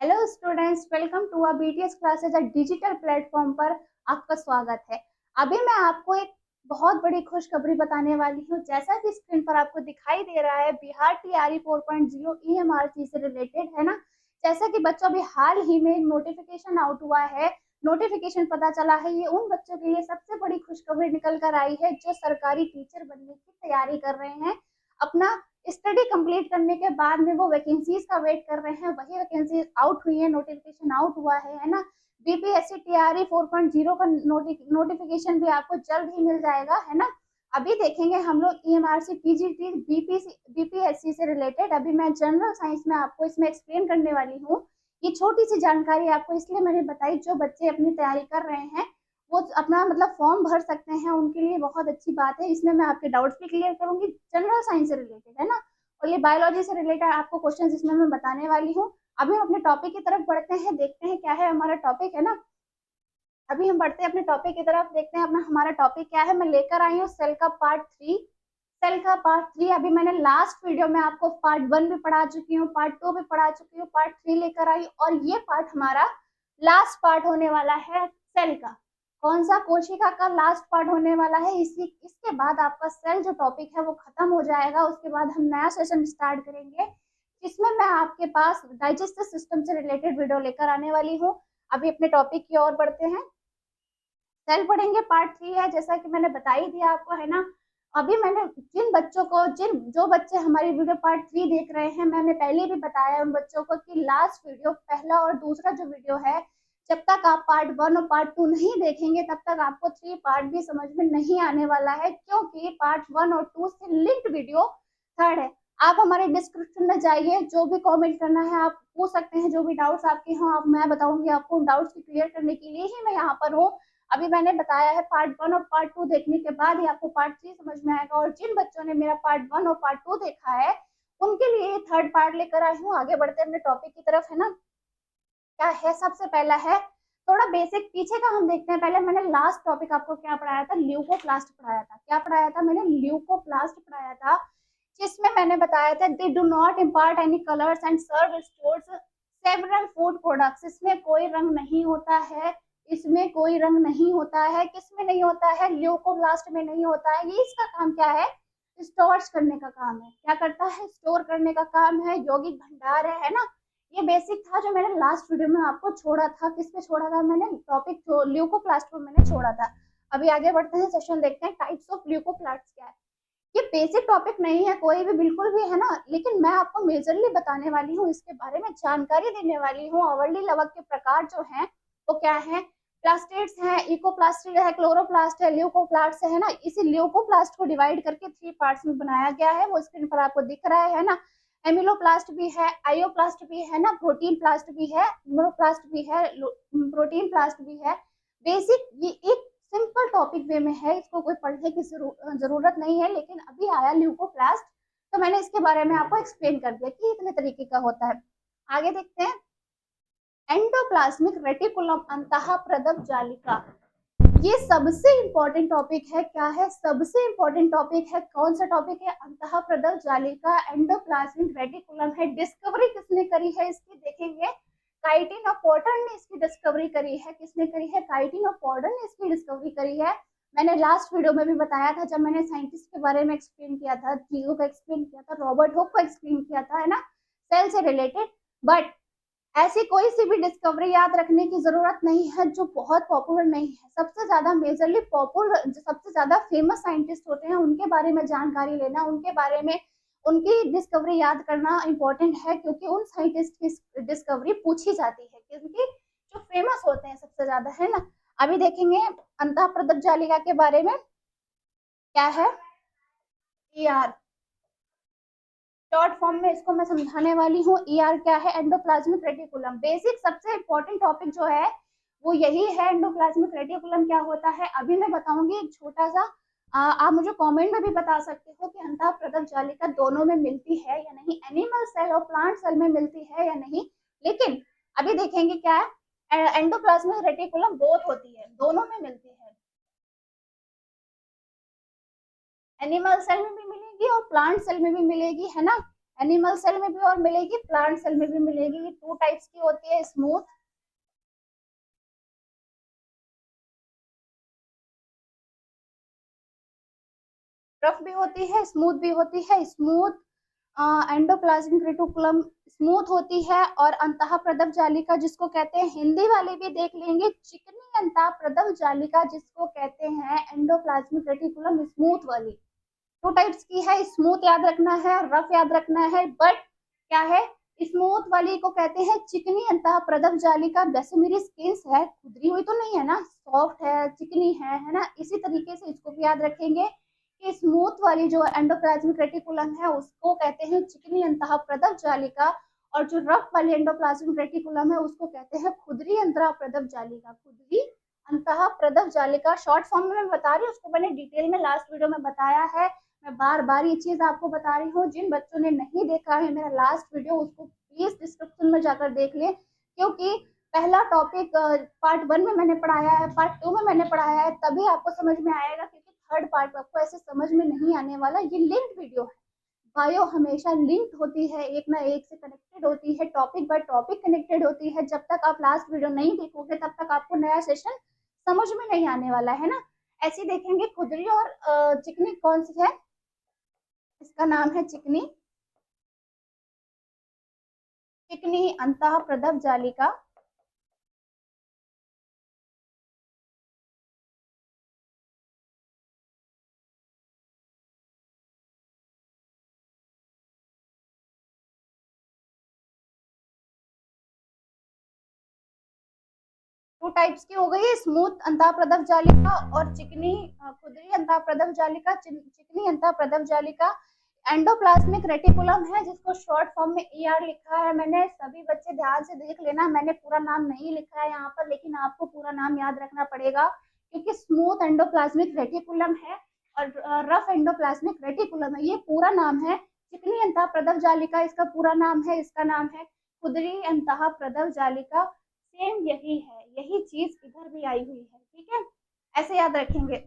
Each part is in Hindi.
Hello students, welcome to BTS classes digital platform पर आपका स्वागत है। अभी मैं आपको एक बहुत बड़ी खुशखबरी बताने वाली हूँ। जैसा कि स्क्रीन पर आपको दिखाई दे रहा है, बिहार टीआरई 4.0 ईएमआरसी से रिलेटेड है ना। जैसा कि बच्चों अभी हाल ही में नोटिफिकेशन आउट हुआ है, नोटिफिकेशन पता चला है। ये उन बच्चों के लिए सबसे बड़ी खुशखबरी निकल कर आई है जो सरकारी टीचर बनने की तैयारी कर रहे हैं। अपना स्टडी कंप्लीट करने के बाद में वो वैकेंसीज का वेट कर रहे हैं। वही वैकेंसी आउट हुई है, नोटिफिकेशन आउट हुआ है ना। बीपीएससी टीआरई 4.0 का नोटिफिकेशन भी आपको जल्द ही मिल जाएगा, है ना। अभी देखेंगे हम लोग ईएमआरसी पीजीटी बीपीएससी से रिलेटेड। अभी मैं जनरल साइंस में आपको इसमें एक्सप्लेन करने वाली हूँ। ये छोटी सी जानकारी आपको इसलिए मैंने बताई, जो बच्चे अपनी तैयारी कर रहे हैं वो अपना मतलब फॉर्म भर सकते हैं, उनके लिए बहुत अच्छी बात है। इसमें मैं आपके डाउट्स भी क्लियर करूंगी, जनरल साइंस से रिलेटेड है ना। और ये बायोलॉजी से रिलेटेड आपको क्वेश्चंस इसमें मैं बताने वाली हूँ। अभी हम अपने टॉपिक की तरफ बढ़ते हैं, देखते हैं क्या है हमारा टॉपिक, है ना। अभी हम बढ़ते हैं अपने टॉपिक की तरफ, देखते हैं अपना हमारा टॉपिक क्या है। मैं लेकर आई हूँ सेल का पार्ट 3। सेल का पार्ट 3 अभी मैंने लास्ट वीडियो में आपको पार्ट 1 भी पढ़ा चुकी हूँ, पार्ट 2 भी पढ़ा चुकी हूँ, पार्ट 3 लेकर आई और ये पार्ट हमारा लास्ट पार्ट होने वाला है सेल का। कौन सा? कोशिका का लास्ट पार्ट होने वाला है। इसके बाद आपका सेल जो टॉपिक है वो खत्म हो जाएगा। उसके बाद हम नया सेशन स्टार्ट करेंगे, जिसमें मैं आपके पास डाइजेस्टिव सिस्टम से रिलेटेड वीडियो लेकर आने वाली हूँ। अभी अपने टॉपिक की ओर बढ़ते हैं। सेल पढ़ेंगे, पार्ट 3 है, जैसा कि मैंने बता ही दिया आपको, है ना। अभी मैंने जिन बच्चों को जो बच्चे हमारी वीडियो पार्ट 3 देख रहे हैं, मैंने पहले भी बताया उन बच्चों को कि लास्ट वीडियो, पहला और दूसरा जो वीडियो है, जब तक आप पार्ट 1 और पार्ट 2 नहीं देखेंगे तब तक आपको 3 पार्ट भी समझ में नहीं आने वाला है, क्योंकि पार्ट 1 और 2 से लिंक्ड वीडियो थर्ड है। आप हमारे डिस्क्रिप्शन में जाइए, जो भी कमेंट करना है आप पूछ सकते हैं, जो भी डाउट्स आपके हों आप मैं बताऊंगी आपको। उन डाउट्स को क्लियर करने के लिए ही मैं यहाँ पर हूँ। अभी मैंने बताया है पार्ट 1 और पार्ट 2 देखने के बाद ही आपको पार्ट 3 समझ में आएगा। और जिन बच्चों ने मेरा पार्ट 1 और पार्ट 2 देखा है उनके लिए थर्ड पार्ट लेकर आई हूँ। आगे बढ़ते हैं अपने टॉपिक की तरफ, है ना। क्या है? सबसे पहला है थोड़ा बेसिक पीछे का हम देखते हैं। पहले मैंने लास्ट टॉपिक आपको क्या पढ़ाया था? ल्यूकोप्लास्ट पढ़ाया था। क्या पढ़ाया था मैंने? ल्यूकोप्लास्ट पढ़ाया था, जिसमें मैंने बताया था they do not impart any colours and serve stores several food products. इसमें कोई रंग नहीं होता है, इसमें कोई रंग नहीं होता है। किसमें नहीं होता है? ल्यूकोप्लास्ट में नहीं होता है। ये इसका काम क्या है? स्टोर्स करने का काम है। क्या करता है? स्टोर करने का काम है, यौगिक भंडार है ना। ये बेसिक था जो मैंने लास्ट वीडियो में आपको छोड़ा था। किस पे छोड़ा था मैंने? टॉपिक ल्यूकोप्लास्ट पर मैंने छोड़ा था। अभी आगे बढ़ते हैं, सेशन देखते हैं टाइप्स ऑफ ल्यूकोप्लास्ट क्या है। ये बेसिक टॉपिक नहीं है कोई भी, बिल्कुल भी, है ना। लेकिन मैं आपको मेजरली बताने वाली हूँ, इसके बारे में जानकारी देने वाली हूँ। अवर्ली लवक के प्रकार जो हैं वो क्या है? प्लास्टिड्स हैं, इकोप्लास्ट है, क्लोरोप्लास्ट है, ल्यूकोप्लास्ट है ना। इसी ल्यूकोप्लास्ट को डिवाइड करके 3 पार्ट्स में बनाया गया है, वो स्क्रीन पर आपको दिख रहा है ना। एमिलोप्लास्ट भी है, आयोप्लास्ट भी है ना, प्रोटीन प्लास्ट भी है, मोनोप्लास्ट भी है, प्रोटीन प्लास्ट भी है। बेसिक ये एक सिंपल टॉपिक वे में है, इसको कोई पढ़ने की जरूरत नहीं है। लेकिन अभी आया ल्यूकोप्लास्ट तो मैंने इसके बारे में आपको एक्सप्लेन कर दिया कि इतने तरीके का होता है। आगे देखते हैं, एंडोप्लाज्मिक रेटिकुलम अंतः प्रदप जालिका। ये सबसे इंपॉर्टेंट टॉपिक है। क्या है? सबसे इंपॉर्टेंट टॉपिक है। कौन सा टॉपिक है? अंतः प्रदप जालिका, एंडोप्लाज्मिक रेटिकुलम है। डिस्कवरी किसने करी है इसकी? देखेंगे, काइटिन और पॉर्टर ने इसकी डिस्कवरी करी है। किसने करी है? काइटिन और पॉर्टर ने इसकी डिस्कवरी करी है। मैंने लास्ट वीडियो में भी बताया था, जब मैंने साइंटिस्ट के बारे में एक्सप्लेन किया था, चीजों को एक्सप्लेन किया था, रॉबर्ट हुक को एक्सप्लेन किया था, है ना, सेल से रिलेटेड। बट ऐसी कोई सी भी डिस्कवरी याद रखने की जरूरत नहीं है जो बहुत पॉपुलर नहीं है। सबसे ज्यादा मेजरली पॉपुलर, जो सबसे ज्यादा फेमस साइंटिस्ट होते हैं उनके बारे में जानकारी लेना, उनके बारे में उनकी डिस्कवरी याद करना इंपॉर्टेंट है, क्योंकि उन साइंटिस्ट की डिस्कवरी पूछी जाती है, क्योंकि जो फेमस होते हैं सबसे ज्यादा, है ना। अभी देखेंगे अंतः प्रदप जालिका के बारे में। क्या है? ईआर शॉर्ट फॉर्म में इसको मैं समझाने वाली हूँ। ईआर क्या है? Endoplasmic reticulum. बेसिक सबसे इंपॉर्टेंट टॉपिक जो है वो यही है, एंडोप्लाज्मिक रेटिकुलम क्या होता है। अभी मैं बताऊंगी एक छोटा सा, आप मुझे कमेंट में भी बता सकते हो कि अंतः प्रदप जालिका दोनों में मिलती है या नहीं, एनिमल सेल और प्लांट सेल में मिलती है या नहीं। लेकिन अभी देखेंगे क्या है, एंडोप्लाज्मिक रेटिकुलम बोथ होती है, दोनों में मिलती है। एनिमल सेल में भी मिलेगी और प्लांट सेल में भी मिलेगी, है ना। एनिमल सेल में भी और मिलेगी, प्लांट सेल में भी मिलेगी। ये 2 टाइप्स की होती है, स्मूथ रफ भी होती है, स्मूथ भी होती है। स्मूथ एंडोप्लाज्मिक रेटिकुलम स्मूथ होती है, और अंतः प्रदप जालिका जिसको कहते हैं, हिंदी वाले भी देख लेंगे, चिकनी अंतः प्रदप जालिका जिसको कहते हैं एंडोप्लाज्मिक रेटिकुलम स्मूथ वाली। 2 टाइप्स की है, स्मूथ याद रखना है, रफ याद रखना है। बट क्या है, स्मूथ वाली को कहते हैं चिकनी अंतः प्रदप जालिका। वैसे मेरी स्किन है, खुदरी हुई तो नहीं है ना, सॉफ्ट है, चिकनी है ना, इसी तरीके से इसको भी याद रखेंगे कि स्मूथ वाली जो एंडोप्लाज्मिक रेटिकुलम है उसको कहते हैं चिकनी अंतः प्रदप जालिका, और जो रफ वाली एंडोप्लाज्मिक रेटिकुलम है उसको कहते हैं खुदरी अंतः प्रदप जालिका। खुदरी अंतः प्रदप जालिका शॉर्ट फॉर्म में मैं बता रही हूँ, उसको मैंने डिटेल में लास्ट वीडियो में बताया है। मैं बार बार ये चीज आपको बता रही हूँ, जिन बच्चों ने नहीं देखा है मेरा लास्ट वीडियो, उसको प्लीज डिस्क्रिप्शन में जाकर देख लें, क्योंकि पहला टॉपिक पार्ट 1 में मैंने पढ़ाया है, पार्ट 2 में मैंने पढ़ाया है, तभी आपको समझ में आएगा, क्योंकि थर्ड पार्ट आपको ऐसे समझ में नहीं आने वाला। ये लिंक्ड वीडियो है, बायो हमेशा लिंक्ड होती है, एक ना एक से कनेक्टेड होती है, टॉपिक बाय टॉपिक कनेक्टेड होती है। जब तक आप लास्ट वीडियो नहीं देखोगे तब तक आपको नया सेशन समझ में नहीं आने वाला है ना। ऐसे देखेंगे खुदरी और चिकनी कौन सी है, इसका नाम है चिकनी, चिकनी अंतः प्रदप जालिका। टू टाइप्स की हो गई, स्मूथ अंतः प्रदप जालिका और चिकनी खुदरी अंतः प्रदप जालिका। चिकनी अंतः प्रदप जालिका एंडोप्लाज्मिक रेटिकुलम है, जिसको शॉर्ट फॉर्म में ईआर लिखा है मैंने। सभी बच्चे ध्यान से देख लेना, मैंने पूरा नाम नहीं लिखा है यहाँ पर, लेकिन आपको पूरा नाम याद रखना पड़ेगा, क्योंकि स्मूथ एंडोप्लाज्मिक रेटिकुलम है और रफ एंडोप्लाज्मिक रेटिकुलम है, ये पूरा नाम है। चिकनी अंतः प्रदप जालिका इसका पूरा नाम है, इसका नाम है खुदरी अंतः प्रदप जालिका। सेम यही है, यही चीज इधर भी आई हुई है, ठीक है, ऐसे याद रखेंगे।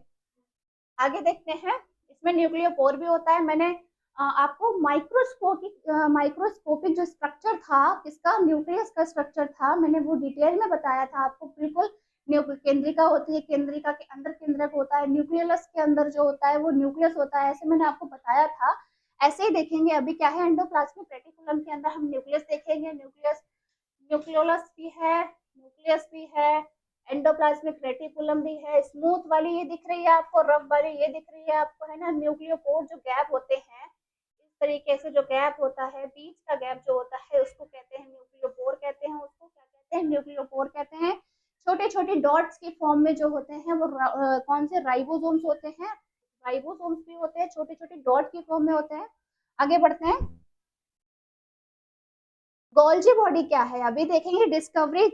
आगे देखते हैं, इसमें न्यूक्लियोपोर भी होता है। मैंने आपको माइक्रोस्कोपिक जो स्ट्रक्चर था, किसका, न्यूक्लियस का स्ट्रक्चर था, मैंने वो डिटेल में बताया था आपको, बिल्कुल। केंद्रिका होती है, केंद्रिका के अंदर केंद्रक होता है, न्यूक्लियस के अंदर जो होता है वो न्यूक्लियस होता है, ऐसे मैंने आपको बताया था। ऐसे ही देखेंगे अभी क्या है, एंडोप्लाज्मिक रेटिकुलम के अंदर हम न्यूक्लियस देखेंगे। न्यूक्लियस, न्यूक्लियोलस भी है, न्यूक्लियस भी है, एंडोप्लाज्मिक रेटिकुलम भी है। स्मूथ वाली ये दिख रही है आपको, रफ वाली ये दिख रही है आपको, है ना। न्यूक्लियोपोर जो गैप होते हैं, इस तरीके से जो गैप होता है, बीच का गैप जो होता है, उसको कहते हैं न्यूक्लियोपोर कहते हैं। उसको क्या कहते हैं, न्यूक्लियोपोर कहते हैं। छोटे छोटे डॉट्स की फॉर्म में जो होते हैं वो कौन से, राइबोसोम्स होते हैं। राइबोसोम्स भी होते हैं, छोटे छोटे डॉट की फॉर्म में होते हैं। आगे बढ़ते हैं, गोल्जी बॉडी क्या है अभी देखेंगे। डिस्कवरी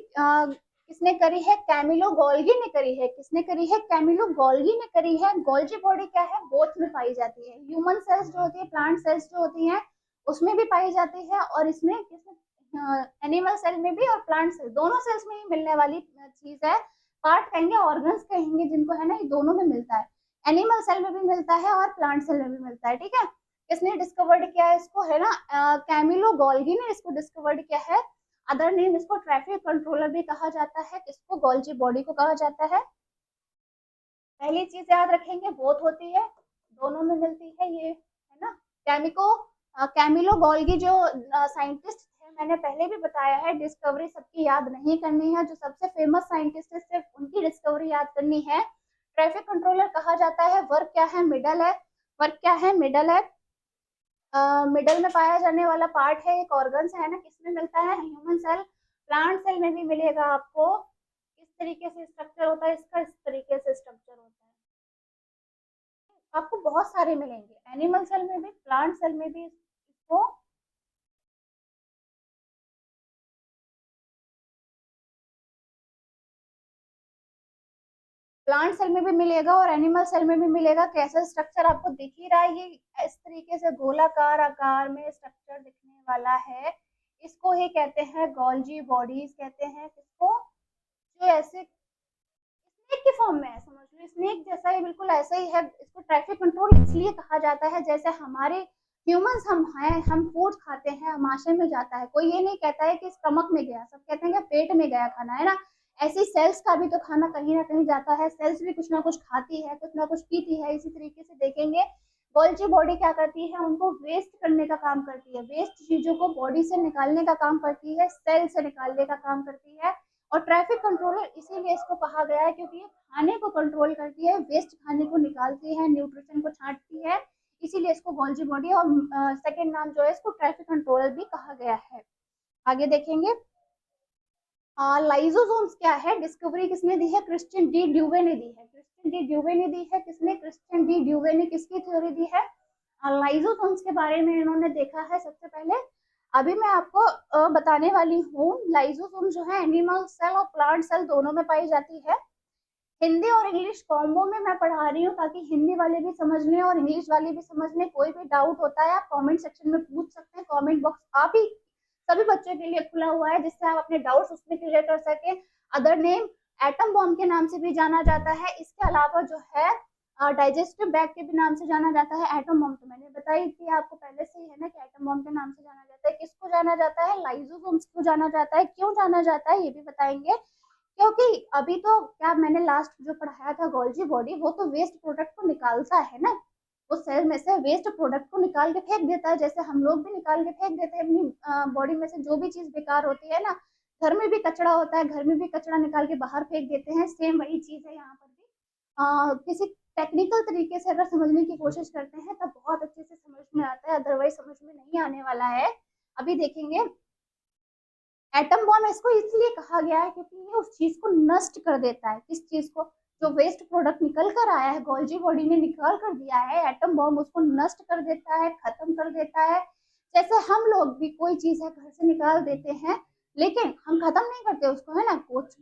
किसने करी है, कैमिलो गोल्गी ने करी है। किसने करी है, कैमिलो गोल्गी ने करी है। गोल्जी बॉडी क्या है, बोथ में पाई जाती है, ह्यूमन सेल्स जो होती है, प्लांट सेल्स जो होती हैं उसमें भी पाई जाती है, और इसमें एनिमल सेल में भी और प्लांट सेल, दोनों सेल्स में ही मिलने वाली चीज है। पार्ट कहेंगे, ऑर्गन्स कहेंगे जिनको, है ना, ये दोनों में मिलता है। एनिमल सेल में भी मिलता है और प्लांट सेल में भी मिलता है, ठीक है। किसने डिस्कवर्ड किया है इसको, है ना, कैमिलो गोल्गी ने इसको डिस्कवर्ड किया है। अदर नेम इसको ट्रैफिक कंट्रोलर भी कहा जाता है। किसको, गोल्जी बॉडी को कहा जाता है। पहली चीज याद रखेंगे, बोथ होती है, दोनों में मिलती है ये, है ना। कैमिको कैमिलो गोल्गी जो साइंटिस्ट थे, मैंने पहले भी बताया है, डिस्कवरी सबकी याद नहीं करनी है, जो सबसे फेमस साइंटिस्ट है सिर्फ उनकी डिस्कवरी याद करनी है। ट्रैफिक कंट्रोलर कहा जाता है। वर्क क्या है, मिडल है। वर्क क्या है, मिडल है। मिडल में पाया जाने वाला पार्ट है, एक ऑर्गन है ना, किसमें मिलता है, ह्यूमन सेल। प्लांट सेल में भी मिलेगा आपको। किस तरीके से स्ट्रक्चर होता है इसका, इस तरीके से स्ट्रक्चर होता है, आपको बहुत सारे मिलेंगे, एनिमल सेल में भी, प्लांट सेल में भी इसको। प्लांट सेल में भी मिलेगा और एनिमल सेल में भी मिलेगा। कैसा स्ट्रक्चर आपको दिख ही रहा है, ये इस तरीके से गोलाकार आकार में स्ट्रक्चर दिखने वाला है, इसको ही कहते हैं गोल्जी बॉडीज कहते हैं। किसको, जो ऐसे स्नेक के फॉर्म में है, समझ लो स्नेक जैसा ही, बिल्कुल ऐसा ही है। इसको ट्रैफिक कंट्रोल इसलिए कहा जाता है, जैसे हमारे ह्यूमंस हम हैं, हम फूड खाते हैं, आमाशय में जाता है, कोई ये नहीं कहता है कि स्टमक में गया, सब कहते हैं कि पेट में गया खाना, है ना। ऐसी सेल्स का भी तो खाना कहीं ना कहीं जाता है, सेल्स भी कुछ ना कुछ खाती है, कुछ ना कुछ पीती है। इसी तरीके से देखेंगे गोल्जी बॉडी क्या करती है, उनको वेस्ट करने का काम करती है, वेस्ट चीजों को बॉडी से निकालने का काम करती है, सेल से निकालने का काम करती है। और ट्रैफिक कंट्रोलर इसीलिए इसको कहा गया है क्योंकि ये खाने को कंट्रोल करती है, वेस्ट खाने को निकालती है, न्यूट्रिशन को छांटती है, इसीलिए इसको गोल्जी बॉडी और सेकंड नाम जो है इसको ट्रैफिक कंट्रोलर भी कहा गया है। आगे देखेंगे लाइजोसोम्स क्या है, डिस्कवरी किसने दी है, क्रिश्चियन डी ड्यूवे ने दी है। क्रिश्चियन डी ड्यूवे ने दी है, किसने, क्रिश्चियन डी ड्यूवे ने किसकी थ्योरी दी है, लाइजोसोम्स के बारे में इन्होंने देखा है सबसे पहले। अभी मैं आपको बताने वाली हूँ, लाइजोसोम जो है एनिमल सेल और प्लांट सेल दोनों में पाई जाती है। हिंदी और इंग्लिश कॉम्बो में मैं पढ़ा रही हूँ ताकि हिंदी वाले भी समझ लें और इंग्लिश वाले भी समझ लें। कोई भी डाउट होता है आप कमेंट सेक्शन में पूछ सकते हैं, कमेंट बॉक्स आप ही सभी बच्चों के लिए खुला हुआ है जिससे आप अपने डाउट्स उसमें क्लियर कर सके। अदर नेम एटम बॉम्ब के नाम से भी जाना जाता है, इसके अलावा जो है डाइजेस्टिव बैग के भी नाम से जाना जाता है। एटम बॉम्ब तो मैंने बताई थी आपको पहले से ही, है ना, कि एटम बॉम्ब के नाम से जाना जाता है। किसको जाना जाता है, लाइजोसोम्स को जाना जाता है। क्यों जाना जाता है ये भी बताएंगे, क्योंकि अभी तो क्या मैंने लास्ट जो पढ़ाया था गोल्जी बॉडी, वो तो वेस्ट प्रोडक्ट को निकालता है ना, वो सेल में से वेस्ट प्रोडक्ट को निकाल के फेंक देता है, जैसे हम लोग भी निकाल के फेंक देते हैं अपनी बॉडी में से जो भी चीज बेकार होती है ना। घर में भी कचरा होता है, घर में भी कचरा निकाल के बाहर फेंक देते हैं, सेम वही चीज है यहाँ पर भी। किसी टेक्निकल तरीके से अगर समझने की कोशिश करते हैं तब बहुत अच्छे से समझ में आता है, अदरवाइज समझ में नहीं आने वाला है। अभी देखेंगे एटम बॉम्ब इसको इसलिए कहा गया है क्योंकि ये उस चीज को नष्ट कर देता है। किस चीज को, जो वेस्ट प्रोडक्ट निकल कर आया है, गोल्जी बॉडी ने निकाल कर दिया है, एटम बॉम्ब उसको नष्ट कर देता है, खत्म कर देता है। जैसे हम लोग भी कोई चीज है घर से निकाल देते हैं, लेकिन हम खत्म नहीं करते उसको, है ना, कुछ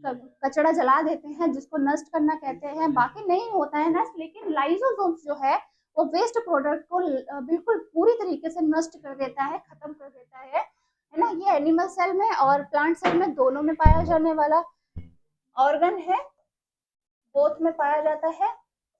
कचड़ा जला देते हैं जिसको नष्ट करना कहते हैं, बाकी नहीं होता है नष्ट। लेकिन लाइसोसोम्स जो है वो वेस्ट प्रोडक्ट को बिल्कुल पूरी तरीके से नष्ट कर देता है, खत्म कर देता है ना। ये एनिमल सेल में और प्लांट सेल में दोनों में पाया जाने वाला ऑर्गन है, बोथ में पाया जाता है।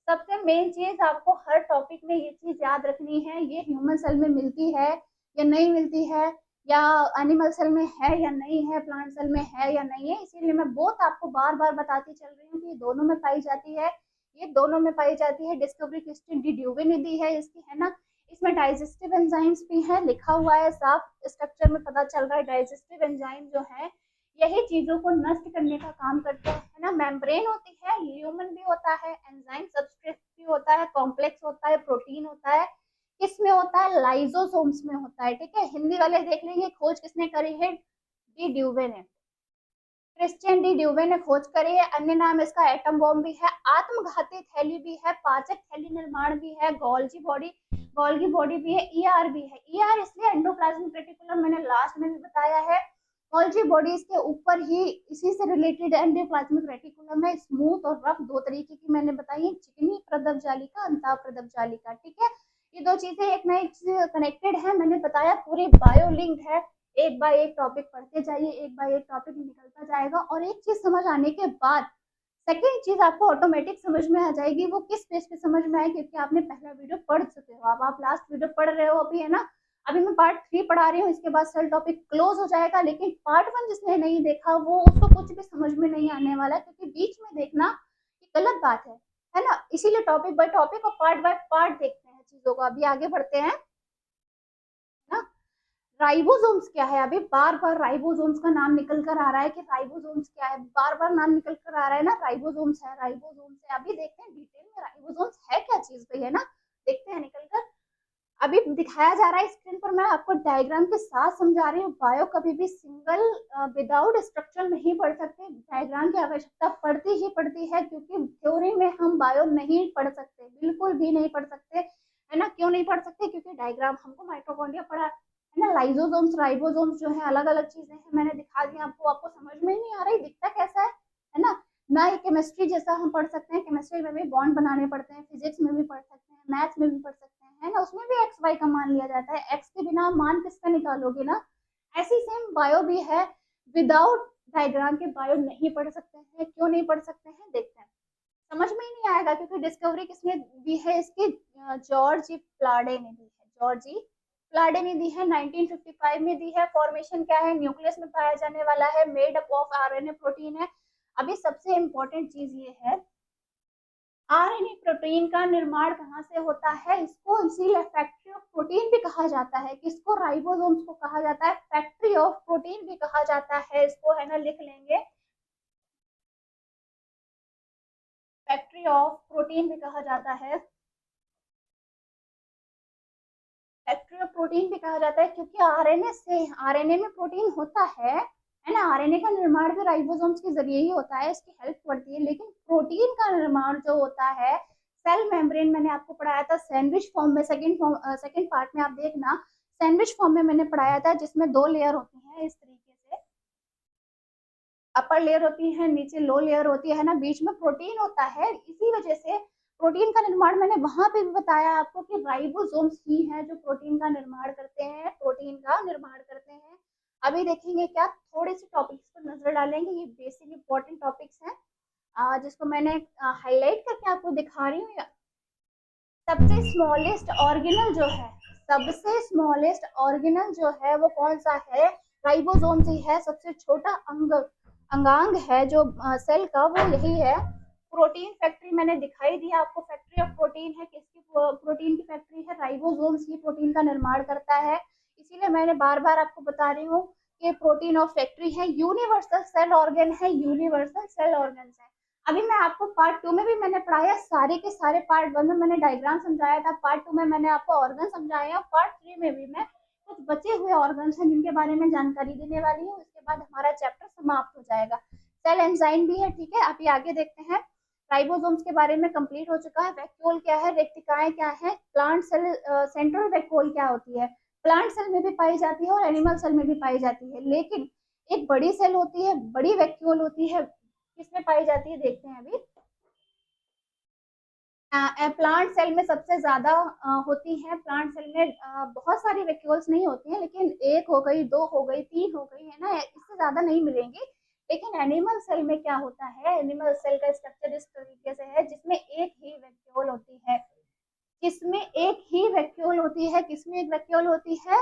सबसे मेन चीज आपको हर टॉपिक में ये चीज याद रखनी है, ये ह्यूमन सेल में मिलती है या नहीं मिलती है, या एनिमल सेल में है या नहीं है, प्लांट सेल में है या नहीं है। इसीलिए मैं बोथ आपको बार बार बताती चल रही हूँ कि ये दोनों में पाई जाती है, ये दोनों में पाई जाती है। डिस्कवरी क्रिस्टियन डी ड्यूवे ने दी है इसकी, है ना। इसमें डाइजेस्टिव एंजाइम्स भी है, लिखा हुआ है साफ स्ट्रक्चर में पता चल रहा है। डाइजेस्टिव एंजाइम जो है यही चीजों को नष्ट करने का काम करते हैं, है ना। मेम्ब्रेन होती है, ल्यूमन भी होता है, एंजाइम सबस्ट्रेट भी होता है, कॉम्प्लेक्स होता है, प्रोटीन होता है। किसमें होता है, लाइजोसोम्स में होता है, ठीक है। हिंदी वाले देख लेंगे खोज किसने करी है, डी ड्यूवे ने, क्रिश्चियन डी ड्यूवे ने खोज करी है। अन्य नाम इसका एटम बॉम्ब भी है, आत्मघाती थैली भी है, पाचक थैली निर्माण भी है, गोल्जी बॉडी, गोल्गी बॉडी भी है, ईआर भी है। ईआर इसलिए एंडोप्लाज्मिक रेटिकुलम, मैंने लास्ट में भी बताया है। गोल्जी बॉडी इसके ऊपर ही इसी से रिलेटेड एंडोप्लाज्मिक रेटिकुलम है। स्मूथ और रफ दो तरीके की मैंने बताई है, चिकनी प्रदब जालिका, अंता प्रदब जालिका, ठीक है। ये दो चीजें एक ना एक से कनेक्टेड है, मैंने बताया पूरी बायो लिंक्ड है। एक बाय एक टॉपिक पढ़ते जाइए, एक बाय एक टॉपिक निकलता जाएगा, और एक चीज समझ आने के बाद सेकेंड चीज आपको ऑटोमेटिक समझ में आ जाएगी। वो किस बेस पे समझ में आए, क्योंकि आपने पहला वीडियो पढ़ चुके हो, अब आप लास्ट वीडियो पढ़ रहे हो अभी, है ना। अभी मैं पार्ट 3 पढ़ा रही हूँ, इसके बाद सेल टॉपिक क्लोज हो जाएगा। लेकिन पार्ट 1 जिसने नहीं देखा वो उसको कुछ भी समझ में नहीं आने वाला है, क्योंकि बीच में देखना ये गलत बात है ना। इसीलिए टॉपिक बाय टॉपिक और पार्ट बाय पार्ट देखते हैं चीजों को। अभी आगे बढ़ते हैं ना। राइबोसोम्स क्या है, अभी बार बार राइबोसोम्स का नाम निकल कर आ रहा है कि राइबोसोम्स क्या है, बार बार नाम निकल कर आ रहा है ना, राइबोसोम्स है, राइबोसोम्स है। अभी देखते हैं डिटेल में राइबोसोम्स है क्या चीज भाई, है ना, देखते हैं निकल कर। अभी दिखाया जा रहा है स्क्रीन पर, मैं आपको डायग्राम के साथ समझा रही हूँ। बायो कभी भी सिंगल विदाउट स्ट्रक्चर नहीं पढ़ सकते, डायग्राम की आवश्यकता पड़ती ही पड़ती है, क्योंकि थ्योरी में हम बायो नहीं पढ़ सकते, बिल्कुल भी नहीं पढ़ सकते, है ना। क्यों नहीं पढ़ सकते, क्योंकि डायग्राम हमको माइटोकॉन्ड्रिया पढ़ा है ना, लाइजोसोम्स राइबोसोम्स जो है अलग अलग चीजें हैं, मैंने दिखा दिया आपको। आपको समझ में ही नहीं आ रही, दिखता कैसा है ना। ना ये केमिस्ट्री जैसा हम पढ़ सकते हैं, केमिस्ट्री में भी बॉन्ड बनाने पड़ते हैं, फिजिक्स में भी पढ़ सकते हैं, मैथ्स में भी पढ़ सकते हैं, है ना। उसमें भी एक्स वाई का मान लिया जाता है, एक्स के बिना मान किसका निकालोगे ना। ऐसी सेम बायो भी है, विदाउट डायग्राम के बायो नहीं पढ़ सकते हैं। क्यों नहीं पढ़ सकते हैं, देखते हैं। समझ में ही नहीं आएगा, क्योंकि डिस्कवरी किसने दी है इसकी, जॉर्ज प्लाडे ने दी है, जॉर्जी क्लाडे ने दी है 1955 में दी है। फॉर्मेशन क्या है, न्यूक्लियस में पाया जाने वाला है, made up of RNA protein है। अभी सबसे इंपॉर्टेंट चीज ये है, आरएनए प्रोटीन का निर्माण कहाँ से होता है, इसको इसीलिए फैक्ट्री ऑफ प्रोटीन भी कहा जाता है। किसको, राइबोसोम्स को कहा जाता है फैक्ट्री ऑफ प्रोटीन भी कहा जाता है। इसको है ना लिख लेंगे, फैक्ट्री ऑफ प्रोटीन भी कहा जाता है। फैक्ट्री ऑफ प्रोटीन भी कहा जाता है क्योंकि आरएनए से, आरएनए में प्रोटीन होता है ना। आरएनए का निर्माण भी राइबोसोम्स के जरिए ही होता है, इसकी हेल्प पड़ती है। लेकिन प्रोटीन का निर्माण जो होता है सेल मेम्ब्रेन, मैंने आपको पढ़ाया था सैंडविच फॉर्म में, सेकंड पार्ट में आप देखना, सैंडविच फॉर्म में मैंने पढ़ाया था, जिसमें 2 लेयर होती हैं इस तरीके से, अपर लेयर होती है, नीचे लो लेयर होती है ना, बीच में प्रोटीन होता है। इसी वजह से प्रोटीन का निर्माण, मैंने वहां पे भी बताया आपको कि राइबोसोम्स ही हैं जो प्रोटीन का निर्माण करते हैं, प्रोटीन का निर्माण करते हैं। अभी देखेंगे क्या, थोड़े से टॉपिक्स पर नजर डालेंगे, ये बेसिक इंपॉर्टेंट टॉपिक्स हैं जिसको मैंने हाईलाइट करके आपको दिखा रही हूँ। सबसे स्मॉलेस्ट ऑर्गेनल जो है, सबसे स्मॉलेस्ट ऑर्गेनल जो है वो कौन सा है, राइबोसोम ही है। सबसे छोटा अंगांग है जो सेल का, वो यही है। प्रोटीन फैक्ट्री मैंने दिखाई दिया आपको, फैक्ट्री ऑफ प्रोटीन है, किसकी प्रोटीन की फैक्ट्री है, राइबोसोम्स ही प्रोटीन का निर्माण करता है। इसीलिए मैंने बार बार आपको बता रही हूँ कि प्रोटीन ऑफ फैक्ट्री है, यूनिवर्सल सेल ऑर्गन है, यूनिवर्सल सेल ऑर्गन है। अभी मैं आपको पार्ट 2 में भी मैंने पढ़ाया, सारे के सारे पार्ट 1 में मैंने डायग्राम समझाया था, पार्ट 2 में मैंने आपको ऑर्गन समझाया, पार्ट 3 में भी मैं कुछ बचे हुए ऑर्गन्स हैं जिनके बारे में जानकारी देने वाली हूँ। इसके बाद हमारा चैप्टर समाप्त हो जाएगा। सेल एंजाइम भी है, ठीक है। अभी आगे देखते हैं, राइबोसोम्स के बारे में कंप्लीट हो चुका है। वैक्यूल क्या है, रेक्टिकाएं क्या है, प्लांट सेल, सेंट्रल वैक्यूल क्या होती है, प्लांट सेल में भी पाई जाती है और एनिमल सेल में भी पाई जाती है। लेकिन एक बड़ी सेल होती है, बड़ी वैक्यूल होती है, किसमें पाई जाती है देखते हैं अभी। प्लांट सेल में सबसे ज्यादा होती है। प्लांट सेल में बहुत सारी वैक्यूल्स नहीं होती हैं, लेकिन 1 हो गई, 2 हो गई, 3 हो गई, है ना, इससे ज्यादा नहीं मिलेंगी। लेकिन एनिमल सेल में क्या होता है, एनिमल सेल का स्ट्रक्चर इस तरीके से है जिसमें एक ही वैक्यूल होती है, किसमें एक ही वैक्यूल होती है, किसमें एक वैक्यूल होती है,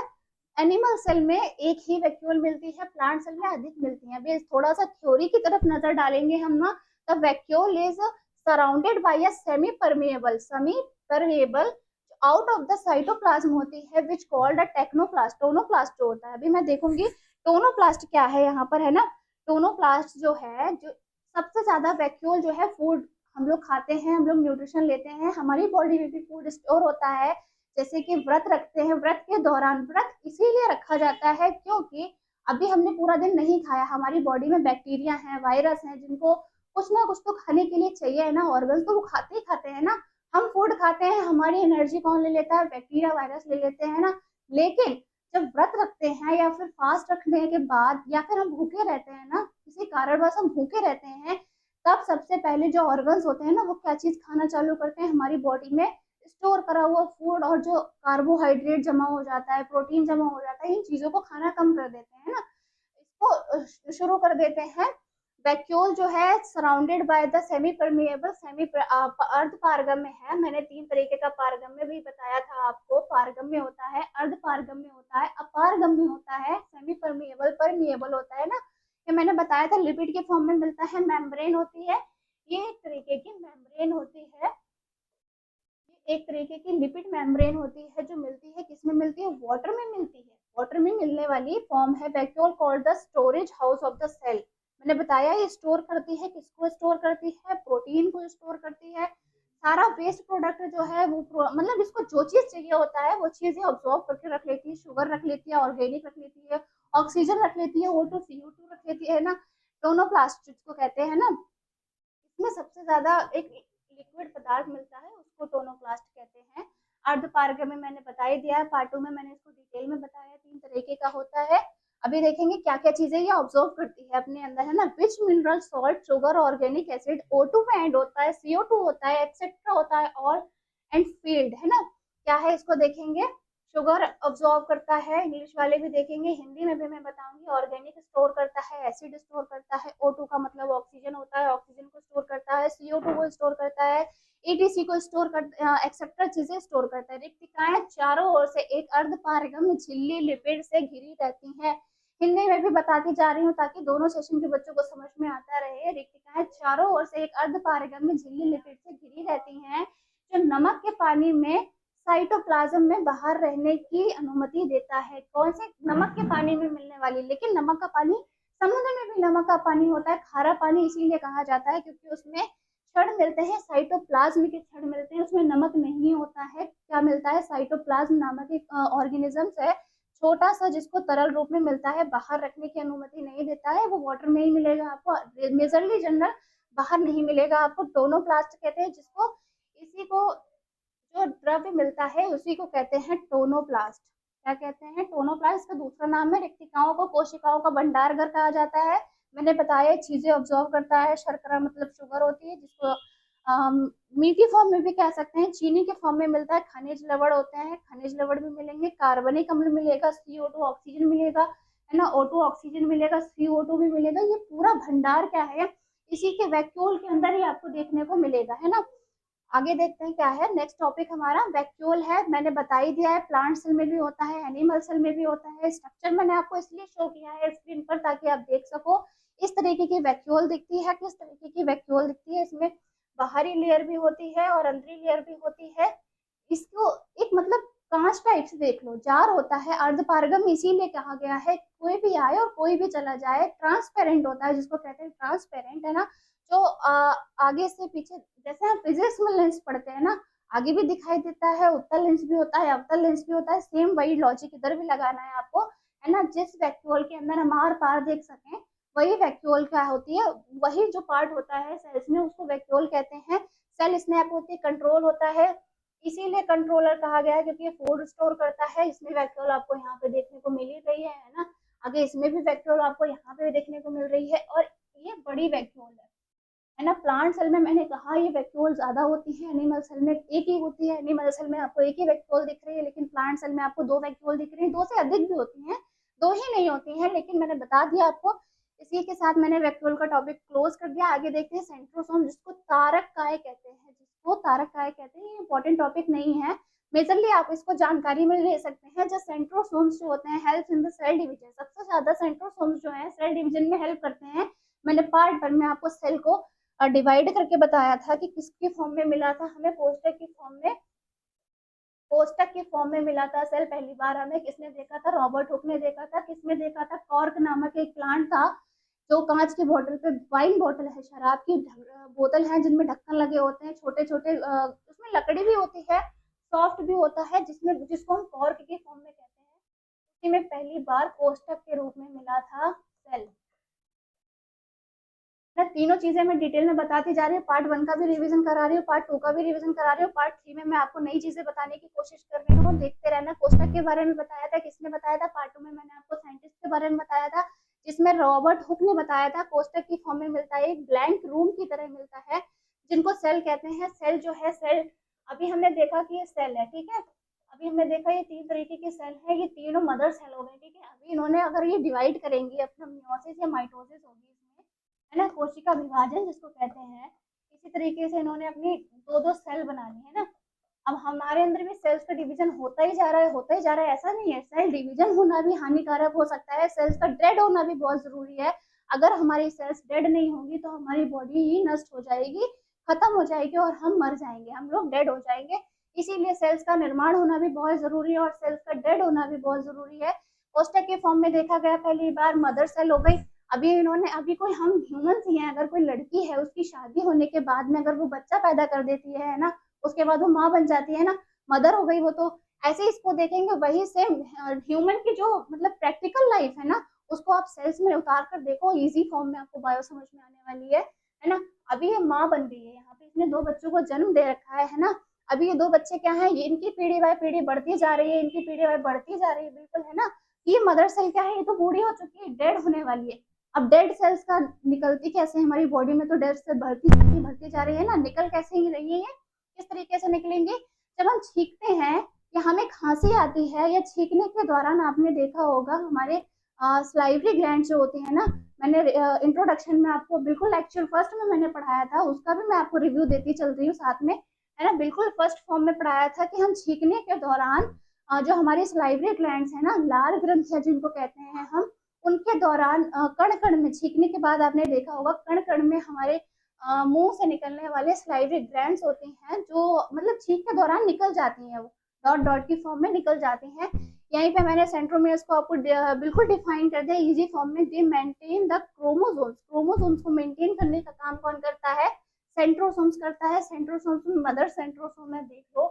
एनिमल सेल में एक ही वैक्यूल मिलती है, प्लांट सेल में अधिक मिलती है। अभी थोड़ा सा थ्योरी की तरफ नजर डालेंगे हम ना। The vacuole is surrounded by a semi permeable out of the cytoplasm होती है, विच कॉल्ड अ टेक्नोप्लास्ट। टोनोप्लास्ट जो होता है, अभी मैं देखूंगी टोनोप्लास्ट क्या है यहाँ पर, है ना। टोनोप्लास्ट जो है, जो सबसे ज्यादा वैक्यूल जो है, फूड हम लोग खाते हैं, हम लोग न्यूट्रिशन लेते हैं, हमारी बॉडी में भी फूड स्टोर होता है। जैसे कि व्रत रखते हैं, व्रत के दौरान, व्रत इसीलिए रखा जाता है क्योंकि अभी हमने पूरा दिन नहीं खाया, हमारी बॉडी में बैक्टीरिया हैं, वायरस हैं, जिनको कुछ ना कुछ तो खाने के लिए चाहिए, है ना। ऑर्गन्स तो वो खाते ही खाते हैं ना। हम फूड खाते हैं, हमारी एनर्जी कौन ले लेता है, बैक्टीरिया वायरस ले लेते हैं ना। लेकिन जब व्रत रखते हैं या फिर फास्ट रखने के बाद, या फिर हम भूखे रहते हैं ना, किसी कारणवश हम भूखे रहते हैं, तब सबसे पहले जो ऑर्गन्स होते हैं ना, वो क्या चीज खाना चालू करते हैं, हमारी बॉडी में स्टोर करा हुआ फूड, और जो कार्बोहाइड्रेट जमा हो जाता है, प्रोटीन जमा हो जाता है, इन चीजों को खाना कम कर देते हैं ना, इसको शुरू कर देते हैं। वैक्यूल जो है surrounded by the semi permeable, semi अर्ध पारगम्य है। मैंने 3 तरीके का पारगम्य भी बताया था आपको, पारगम्य होता है, अर्ध पारगम्य होता है, अपारगम्य होता है, सेमी परमिएबल, परमिएबल होता है ना, ये मैंने बताया था। लिपिड के फॉर्म में मिलता है, मेम्ब्रेन होती है, ये एक तरीके की मेम्ब्रेन होती है, एक तरीके की लिपिड मेम्ब्रेन होती है, जो मिलती है, किसमें मिलती है, वाटर में मिलती है। वाटर में मिलने वाली फॉर्म है। Vacuole called the storage house of the cell. मैंने बताया ये स्टोर करती है, किसको स्टोर करती है, प्रोटीन को स्टोर करती है। सारा वेस्ट प्रोडक्ट जो है वो मतलब इसको जो चीज चाहिए होता है वो चीजें ऑब्जॉर्व करके रख लेती है, शुगर रख लेती है, ऑर्गेनिक रख लेती है, ऑक्सीजन रख लेती है, O2 CO2 रख लेती है ना, टोनोप्लास्ट जिसको कहते हैं ना। इसमें सबसे ज्यादा एक लिक्विड पदार्थ मिलता है, उसको टोनोप्लास्ट कहते हैं। अर्ध पारगम्य मैंने बता ही दिया है, पार्ट 2 में मैंने इसको डिटेल में बताया, 3 तरीके का होता है। अभी देखेंगे क्या क्या चीजें ये ऑब्जर्व करती है अपने अंदर, है ना। विच mineral, salt, sugar, organic acid, O2 में एंड होता है, CO2 होता है, एक्सेट्रा होता है, और एंड फील्ड, है ना, क्या है इसको देखेंगे। शुगर ऑब्जॉर्व करता है, इंग्लिश वाले भी देखेंगे, हिंदी में भी मैं बताऊंगी। ऑर्गेनिक स्टोर करता है, एसिड स्टोर करता है, O2 का मतलब ऑक्सीजन होता है, ऑक्सीजन को स्टोर करता है, CO2 को स्टोर करता है, ईटीसी को स्टोर कर एक्सेट्रा चीजें स्टोर करता है। रिक्तिकाएं चारों ओर से एक अर्ध पारगम्य झिल्ली लिपिड से घिरी रहती हैं। हिंदी में भी बताती जा रही हूँ ताकि दोनों सेशन के बच्चों को समझ में आता रहे। रिक्तिकाएं चारों ओर से एक अर्ध पारगम्य झिल्ली लिपिड से घिरी रहती हैं जो नमक के पानी में साइटोप्लाज्म में बाहर रहने की अनुमति देता है। कौन से? नमक के पानी में मिलने वाली। लेकिन नमक का पानी, समुद्र में भी नमक का पानी होता है। खारा पानी इसीलिए कहा जाता है क्योंकि उसमें क्षण मिलते हैं, साइटोप्लाज्म के क्षण मिलते हैं, उसमें नमक नहीं होता है। क्या मिलता है? साइटोप्लाज्म नामक एक ऑर्गेनिजम्स है छोटा सा, जिसको तरल रूप में मिलता है, बाहर रखने की अनुमति नहीं देता है। वो वाटर में ही मिलेगा आपको, मेजरली जनरल बाहर नहीं मिलेगा आपको। टोनोप्लास्ट कहते हैं जिसको, इसी को जो द्रव्य मिलता है उसी को कहते हैं टोनोप्लास्ट। क्या कहते हैं? टोनोप्लास्ट का दूसरा नाम है। रिक्तिकाओं को कोशिकाओं का भंडार घर कहा जाता है। मैंने बताया चीजें ऑब्जॉर्व करता है। शर्करा मतलब शुगर होती है, जिसको मीठी फॉर्म में भी कह सकते हैं, चीनी के फॉर्म में मिलता है। खनिज लवण होते हैं, खनिज लवण भी मिलेंगे। कार्बनिक अम्ल मिलेगा, CO2 ऑक्सीजन मिलेगा, है ना, O2 ऑक्सीजन मिलेगा, CO2 भी मिलेगा। ये पूरा भंडार क्या है? इसी के वैक्यूल के अंदर ही आपको देखने को मिलेगा, है ना। आगे देखते हैं क्या है नेक्स्ट टॉपिक हमारा। वैक्यूल है, मैंने बता ही दिया है, प्लांट सेल में भी होता है, एनिमल सेल में भी होता है। स्ट्रक्चर मैंने आपको इसलिए शो किया है स्क्रीन पर ताकि आप देख सको इस तरीके की वैक्यूल दिखती है, किस तरीके की वैक्यूल दिखती है। इसमें बाहरी लेयर भी होती है और अंदरी लेयर भी होती है। इसको एक मतलब कांच टाइप से देख लो, जार होता है, अर्धपारगम इसीलिए कहा गया है। कोई भी आए और कोई भी चला जाए, ट्रांसपेरेंट होता है, जिसको कहते हैं ट्रांसपेरेंट, है ना। जो आगे से पीछे, जैसे हम फिजिक्स में लेंस पढ़ते हैं ना, आगे भी दिखाई देता है, उत्तल लेंस भी होता है, अवतल लेंस भी होता है। सेम वही लॉजिक इधर भी लगाना है आपको, है ना। जिस वैक्यूल के अंदर हम आर पार देख सकें, वही वैक्यूल क्या होती है, वही जो पार्ट होता है सेल्स में, उसको वैक्यूल कहते हैं। सेल स्नैप होती है, कंट्रोल होता है, इसीलिए कंट्रोलर कहा गया है क्योंकि ये फूड स्टोर करता है। इसमें वैक्यूल आपको यहाँ पे देखने को मिल ही रही है ना। आगे इसमें भी वैक्यूल आपको यहाँ पे भी देखने को मिल रही है, और ये बड़ी वैक्यूल है ना। प्लांट सेल में मैंने कहा ये वैक्यूल ज्यादा होती है, एनिमल सेल में एक ही होती है। एनिमल सेल में आपको एक ही वैक्यूल दिख रही है, लेकिन प्लांट सेल में आपको दो वैक्यूल दिख रही है। दो से अधिक भी होती हैं, दो ही नहीं होती हैं, लेकिन मैंने बता दिया आपको। इसी के साथ मैंने वैक्यूल का टॉपिक क्लोज कर दिया। आगे देखते हैं सेंट्रोसोम, जिसको तारक काय कहते हैं, जिसको तारक काय कहते हैं। ये इंपॉर्टेंट टॉपिक नहीं है, मेजरली आप इसको जानकारी में ले सकते हैं। जो सेंट्रोसोम्स जो होते हैं help in the cell division, सबसे ज्यादा सेंट्रोसोम्स जो है सेल डिवीजन में हेल्प करते हैं। मैंने पार्ट 1 में आपको सेल को डिवाइड करके बताया था कि किसके फॉर्म में मिला था हमें, कोष्टक की फॉर्म में, कोष्टक के फॉर्म में मिला था सेल। पहली बार हमें किसने देखा था? रॉबर्ट हुक ने देखा था। किसमें देखा था? कॉर्क नामक एक प्लांट था, जो कांच की बोतल पे, वाइन बोतल है, शराब की बोतल है, जिनमें ढक्कन लगे होते हैं छोटे छोटे, उसमें लकड़ी भी होती है, सॉफ्ट भी होता है, जिसमें जिसको हम कॉर्क के फॉर्म में कहते हैं। उसी में पहली बार कोष्टक के रूप में मिला था सेल। मैं तीनों चीजें मैं डिटेल में बताती जा रही हूँ। पार्ट 1 का भी रिवीजन करा रही हूँ, पार्ट 2 का भी रिवीजन करा रही हूँ, पार्ट 3 में मैं आपको नई चीजें बताने की कोशिश कर रही हूँ। देखते रहना। कोष्टक के बारे में बताया था, किसने बताया था? पार्ट 2 में मैंने आपको साइंटिस्ट के बारे में बताया था, जिसमें रॉबर्ट हुक ने बताया था। कोष्टक की फॉर्म में मिलता है, एक ब्लैंक रूम की तरह मिलता है, जिनको सेल कहते हैं। सेल जो है, सेल अभी हमने देखा कि ये सेल है, ठीक है। अभी हमने देखा ये 3 तरीके के सेल है, ये तीनों मदर सेल हो गए, ठीक है। अभी इन्होंने अगर ये डिवाइड करेंगे अपना, मियोसिस या माइटोसिस होगी इसमें, है ना, कोशिका विभाजन जिसको कहते हैं। इसी तरीके से इन्होंने अपनी दो दो सेल बना ली, है ना। अब हमारे अंदर भी सेल्स का डिवीजन होता ही जा रहा है, होता ही जा रहा है। ऐसा नहीं है, सेल डिवीजन होना भी हानिकारक हो सकता है, सेल्स का डेड होना भी बहुत जरूरी है। अगर हमारी सेल्स डेड नहीं होंगी तो हमारी बॉडी ही नष्ट हो जाएगी, खत्म हो जाएगी, और हम मर जाएंगे, हम लोग डेड हो जाएंगे। इसीलिए सेल्स का निर्माण होना भी बहुत जरूरी है, और सेल्स का डेड होना भी बहुत जरूरी है। कोष्टक के फॉर्म में देखा गया पहली बार मदर सेल हो गई। अभी इन्होंने, अभी कोई, हम ह्यूमंस ही हैं, अगर कोई लड़की है, उसकी शादी होने के बाद में अगर वो बच्चा पैदा कर देती है ना, उसके बाद वो माँ बन जाती है ना, मदर हो गई वो, तो ऐसे इसको देखेंगे। वही सेम ह्यूमन की जो मतलब प्रैक्टिकल लाइफ है ना, उसको आप सेल्स में उतार कर देखो, इजी फॉर्म में आपको बायो समझ में आने वाली है ना। अभी ये माँ बन गई है, यहाँ पे इसने 2 बच्चों को जन्म दे रखा है ना। अभी ये 2 बच्चे क्या है, ये इनकी पीढ़ी बाय पीढ़ी बढ़ती जा रही है, इनकी पीढ़ी बाय बढ़ती जा रही है, बिल्कुल, है ना। ये मदर सेल क्या है, ये तो बूढ़ी हो चुकी है, डेड होने वाली है। अब डेड सेल्स का निकलती कैसे हमारी बॉडी में, तो डेड से बढ़ती जा रही है ना, निकल कैसे ही रही है, किस तरीके से निकलेंगे? जब हम छींकते हैं या हमें खांसी आती है, या छींकने के दौरान आपने देखा होगा हमारे स्लाइवरी ग्लैंड जो होती है ना, मैंने इंट्रोडक्शन में आपको बिल्कुल एक्चुअल फर्स्ट में मैंने पढ़ाया था, उसका भी मैं आपको रिव्यू देती चल रही हूँ साथ में। है ना, बिल्कुल फर्स्ट फॉर्म में पढ़ाया था कि हम छींकने के दौरान जो हमारी सलाइवरी ग्लैंड्स है ना, लार ग्रंथियां जिनको कहते हैं हम, उनके दौरान कण कण में छींकने के बाद आपने देखा होगा कण कण में हमारे मुंह से निकलने वाले सलाइवरी ग्लैंड्स होती हैं, जो मतलब छींक के दौरान निकल जाती हैं, वो डॉट डॉट की फॉर्म में निकल जाती हैं। यहीं पे मैंने सेंट्रोमियर्स को आपको बिल्कुल डिफाइन कर दिया इजी फॉर्म में। दे मेंटेन द क्रोमोसोम्स, क्रोमोसोम्स को मेंटेन करने का काम कौन करता है? सेंट्रोसोम्स करता है। सेंट्रोसोम्स में मदर सेंट्रोसोम है, देख लो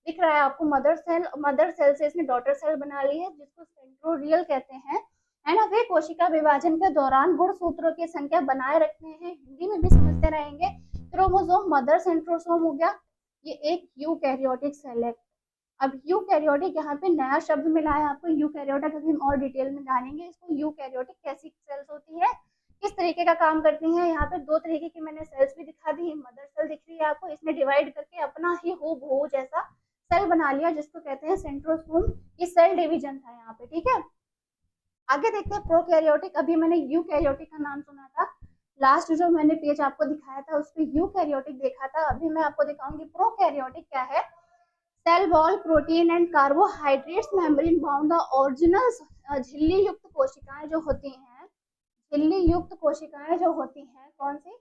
दिख रहा है आपको मदर सेल, मदर सेल से इसने डॉटर सेल बना ली है जिसको सेंट्रोरियल कहते हैं, है ना। वे कोशिका विभाजन के दौरान गुणसूत्रों की संख्या बनाए रखते हैं, हिंदी में भी समझते रहेंगे। क्रोमोसोम मदर सेंट्रोसोम हो गया, ये एक यूकैरियोटिक सेल है। अब यूकैरियोटिक यहाँ पे नया शब्द मिला है आपको, यूकैरियोटिक, अभी हम और डिटेल में जानेंगे इसको। यूकैरियोटिक कैसी सेल्स होती है, किस तरीके का काम करती हैं। यहाँ पे दो तरीके की मैंने सेल्स भी दिखा दी है। मदर सेल दिख रही है आपको, इसने डिवाइड करके अपना ही हूबहू जैसा सेल बना लिया जिसको कहते हैं सेंट्रोसोम। ये सेल डिवीजन था यहाँ पे, ठीक है। आगे देखते हैं प्रोकैरियोटिक। अभी मैंने यूकैरियोटिक का नाम सुना था, लास्ट जो मैंने पेज आपको दिखाया था उस पर यूकैरियोटिक देखा था। अभी मैं आपको दिखाऊंगी प्रोकैरियोटिक क्या है। Cell wall protein and carbohydrates membrane bound the original झिल्ली युक्त कोशिकाएं जो होती हैं, झिल्ली युक्त कोशिकाएं जो होती हैं, कौन सी?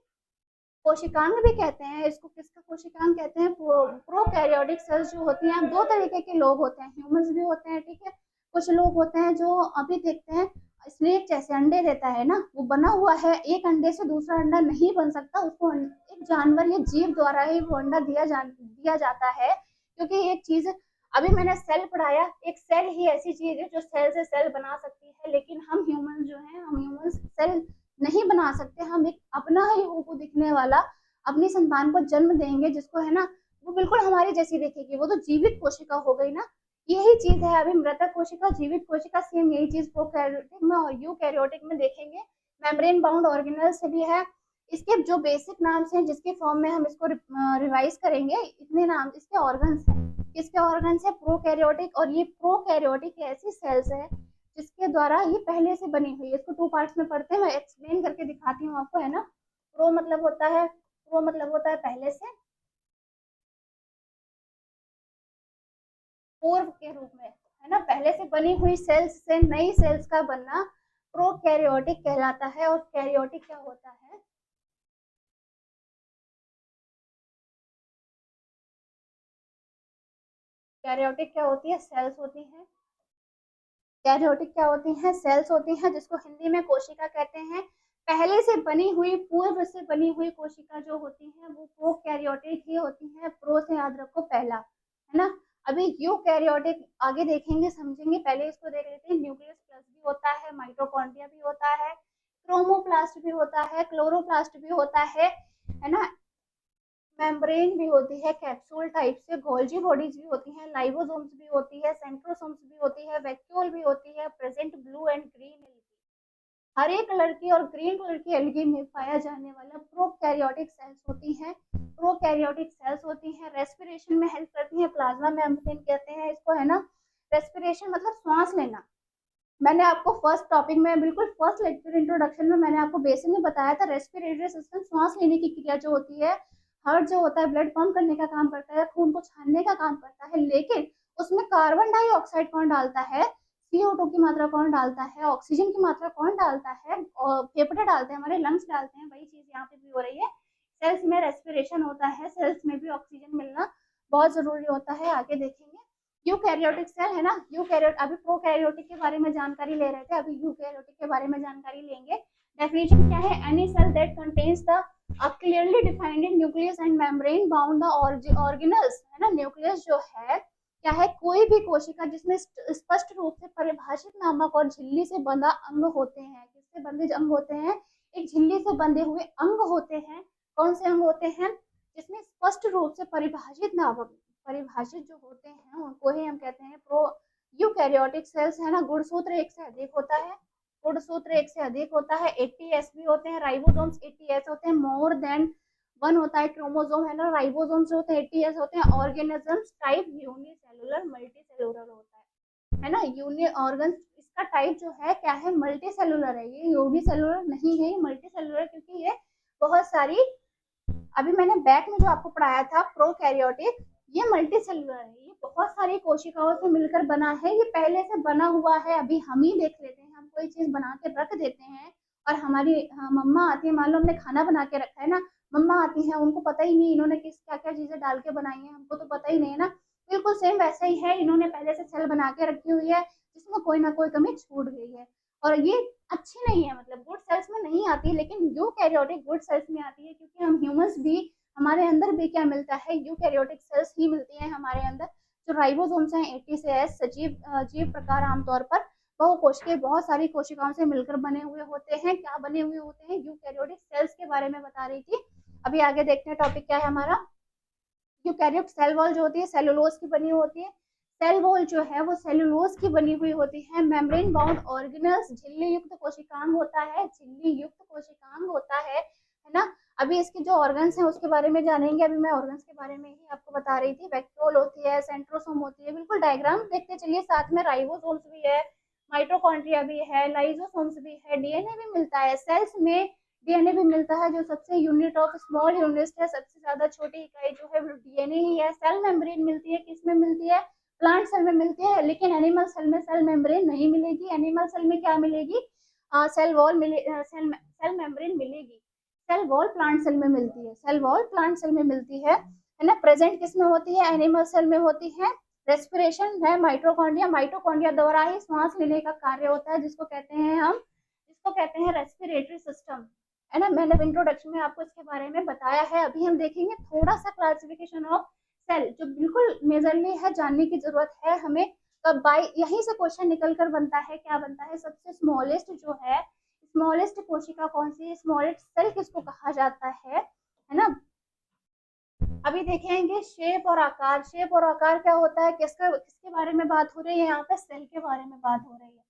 कोशिकांग भी कहते हैं इसको। किसका कोशिकांग कहते हैं? प्रोकैरियोटिक सेल्स जो होती हैं। दो तरीके के लोग होते हैं, ह्यूमंस भी होते हैं, ठीक है। कुछ लोग होते हैं जो अभी देखते हैं स्नेक जैसे अंडे देता है ना, वो बना हुआ है, एक अंडे से दूसरा अंडा नहीं बन सकता, उसको एक जानवर या जीव द्वारा ही वो अंडा दिया जाता है। क्योंकि एक चीज अभी मैंने सेल पढ़ाया, एक सेल ही ऐसी चीज है जो सेल से सेल बना सकती है, लेकिन हम ह्यूमन जो है, हम ह्यूमन सेल नहीं बना सकते। हम एक अपना ही को दिखने वाला अपनी संतान को जन्म देंगे जिसको है ना, वो बिल्कुल हमारी जैसी दिखेगी, वो तो जीवित कोशिका हो गई ना। यही चीज है, अभी मृतक कोशिका जीवित कोशिका सेम यही चीज प्रोकैरियोटिक में और यूकैरियोटिक में देखेंगे। मेम्ब्रेन बाउंड ऑर्गेनल से भी है। इसके जो बेसिक नाम हैं जिसके फॉर्म में हम इसको रिवाइज करेंगे, इतने नाम इसके ऑर्गन्स हैं। किसके ऑर्गन्स है? प्रोकैरियोटिक। और ये प्रोकैरियोटिक ऐसी सेल्स है जिसके द्वारा ये पहले से बनी हुई है। इसको टू पार्ट्स में पढ़ते हैं, मैं एक्सप्लेन करके दिखाती हूँ आपको, है ना। प्रो मतलब होता है, प्रो मतलब होता है पहले से, पूर्व के रूप में, है ना, पहले से बनी हुई सेल्स से नई सेल्स का बनना प्रोकैरियोटिक कहलाता है। और कैरियोटिक क्या होता है? कैरियोटिक क्या होती है? सेल्स होती है। कैरियोटिक क्या होती हैं? सेल्स होती हैं, जिसको हिंदी में कोशिका कहते हैं। पहले से बनी हुई, पूर्व से बनी हुई कोशिका जो होती हैं वो प्रोकैरियोटिक ही होती हैं। प्रो से याद रखो पहला, है ना। अभी यूकैरियोटिक आगे देखेंगे, समझेंगे, पहले इसको देख लेते हैं। न्यूक्लियस प्लस भी होता है, माइटोकॉन्ड्रिया भी होता है, क्रोमोप्लास्ट भी होता है, क्लोरोप्लास्ट भी होता है ना। मेम्ब्रेन भी होती है, कैप्सूल टाइप से गोल्जी बॉडीज भी होती हैं, लाइबोसोम्स भी होती है, सेंट्रोसोम्स भी होती है, वैक्यूल भी होती है, present blue and green algae, Hare colour की और ग्रीन कलर की एल्गी में पाया जाने वाला प्रोकैरियोटिक सेल्स होती हैं। प्रोकैरियोटिक सेल्स होती हैं, रेस्पिरेशन में हेल्प करती हैं, प्लाज्मा मेम्ब्रेन कहते हैं इसको, है ना। रेस्पिरेशन मतलब सांस लेना। मैंने आपको फर्स्ट टॉपिक में, बिल्कुल फर्स्ट लेक्चर इंट्रोडक्शन में मैंने आपको बेसिक में बताया था, रेस्पिरेटरी सिस्टम सांस लेने की क्रिया जो होती है, हार्ट जो होता है ब्लड पंप करने का काम करता है, खून को छानने का काम करता है, लेकिन उसमें कार्बन डाइऑक्साइड कौन डालता है? CO2 की मात्रा कौन डालता है? ऑक्सीजन की मात्रा कौन डालता है? और फेफड़े डालते हैं, हमारे लंग्स डालते हैं। वही चीज यहाँ पे भी हो रही है। सेल्स में रेस्पिरेशन होता है, सेल्स में भी ऑक्सीजन मिलना बहुत जरूरी होता है। आगे देखेंगे। यूकैरियोटिक सेल है ना, यूकैरियोट, अभी प्रोकैरियोटिक के बारे में जानकारी ले रहे थे, अभी यूकैरियोटिक के बारे में जानकारी लेंगे। डेफिनेशन क्या है? Any cell that contains the clearly defined nucleus and membrane bound the organelles, है ना। न्यूक्लियस जो है क्या है? कोई भी कोशिका जिसमें स्पष्ट रूप से परिभाषित नामक और झिल्ली से बंधा अंग होते हैं। किससे बंधे अंग होते हैं? एक झिल्ली से बंधे हुए अंग होते हैं। कौन से अंग होते हैं? जिसमें स्पष्ट रूप से परिभाषित नामक, परिभाषित जो होते हैं उनको ही हम कहते हैं प्रो यूकैरियोटिक सेल्स, है ना। गुणसूत्र एक से अधिक होता है, गुणसूत्र एक से अधिक होता है, 80s भी होते हैं, राइबोसोम्स 80s होते हैं, मोर देन वन होता है क्रोमोसोम, है ना। राइबोसोम्स जो होते हैं 80s होते हैं। ऑर्गेनिजम्स टाइप यूनिसेलुलर मल्टीसेलुलर होता है ना। यूनि ऑर्गन, इसका टाइप जो है क्या है? मल्टी सेलुलर है, ये यूनिसेलुलर नहीं है, ये मल्टी सेलुलर, क्योंकि ये बहुत सारी, अभी मैंने बैक में जो आपको पढ़ाया था प्रोकैरियोटिक, ये मल्टी सेलुलर है, ये बहुत सारी कोशिकाओं से मिलकर बना है, ये पहले से बना हुआ है। अभी हम ही देख लेते हैं, हम कोई चीज बना के रख देते हैं और हमारी मम्मा आती है, मान लो हमने खाना बना के रखा है ना, मम्मा आती है, उनको पता ही नहीं इन्होंने किस क्या क्या चीजें डाल के बनाई है, हमको तो पता ही नहीं है ना। बिल्कुल सेम वैसा ही है, इन्होंने पहले से सेल बना के रखी हुई है जिसमें कोई ना कोई कमी छूट गई है, और ये अच्छी नहीं है, मतलब गुड सेल्स में नहीं आती, लेकिन यूकैरियोटिक गुड सेल्स में आती है, क्योंकि हम ह्यूमंस भी, हमारे अंदर भी क्या मिलता है, यूकैरियोटिक सेल्स ही मिलती हैं हमारे अंदर। जो राइबोसोम्स हैं 80 से एस सजीव जीव प्रकार आमतौर पर बहुकोशिकीय बहुत सारी कोशिकाओं से मिलकर बने हुए होते हैं। क्या बने हुए होते हैं, यूकैरियोटिक सेल्स के बारे में बता रही थी। अभी आगे देखते हैं टॉपिक क्या है हमारा। यूकैरियोटिक सेल वॉल जो होती है सेलुलोज की बनी होती है, सेल वॉल जो है वो सेलुलोज की बनी हुई होती है। मेम्ब्रेन बाउंड ऑर्गेनल्स, झिल्ली युक्त कोशिकांग होता है, झिल्ली युक्त कोशिकांग होता है ना। अभी इसके जो ऑर्गन्स हैं उसके बारे में जानेंगे, अभी मैं ऑर्गन्स के बारे में ही आपको बता रही थी। वैक्यूल होती है, सेंट्रोसोम होती है, बिल्कुल डायग्राम देखते चलिए, साथ में राइबोसोम्स भी है, माइटोकॉन्ड्रिया भी है, लाइसोसोम्स भी है, डीएनए भी मिलता है सेल्स में। डीएनए भी मिलता है, जो सबसे यूनिट ऑफ स्मॉल यूनिट है, सबसे ज्यादा छोटी इकाई जो है वो डीएनए ही है। सेल मेम्ब्रेन मिलती है, किस में मिलती है, प्लांट सेल में मिलती है, लेकिन एनिमल सेल में सेल मेम्ब्रेन नहीं मिलेगी। एनिमल सेल में क्या मिलेगी, सेल वॉल मिले, सेल मेम्ब्रेन मिलेगी। सेल वॉल प्लांट सेल में मिलती है, सेल वॉल प्लांट सेल में मिलती है ना। प्रेजेंट किस में होती है, एनिमल सेल में होती है। रेस्पिरेशन है माइटोकॉन्ड्रिया, माइटोकॉन्ड्रिया द्वारा ही सांस लेने का कार्य होता है, जिसको कहते हैं हम, जिसको कहते हैं रेस्पिरेटरी सिस्टम, है ना। मैंने इंट्रोडक्शन में आपको इसके बारे में बताया है। अभी हम देखेंगे थोड़ा सा क्लासिफिकेशन ऑफ सेल, जो बिल्कुल मेजरली है, जानने की जरूरत है हमें। कब बाई यहीं से क्वेश्चन निकल कर बनता है, क्या बनता है, सबसे स्मॉलेस्ट जो है, स्मॉलेस्ट कोशिका कौन सी है, स्मॉलेस्ट सेल किसको कहा जाता है ना। अभी देखेंगे शेप और आकार। शेप और आकार क्या होता है, किसके बारे में बात हो रही है, यहाँ पे सेल के बारे में बात हो रही है।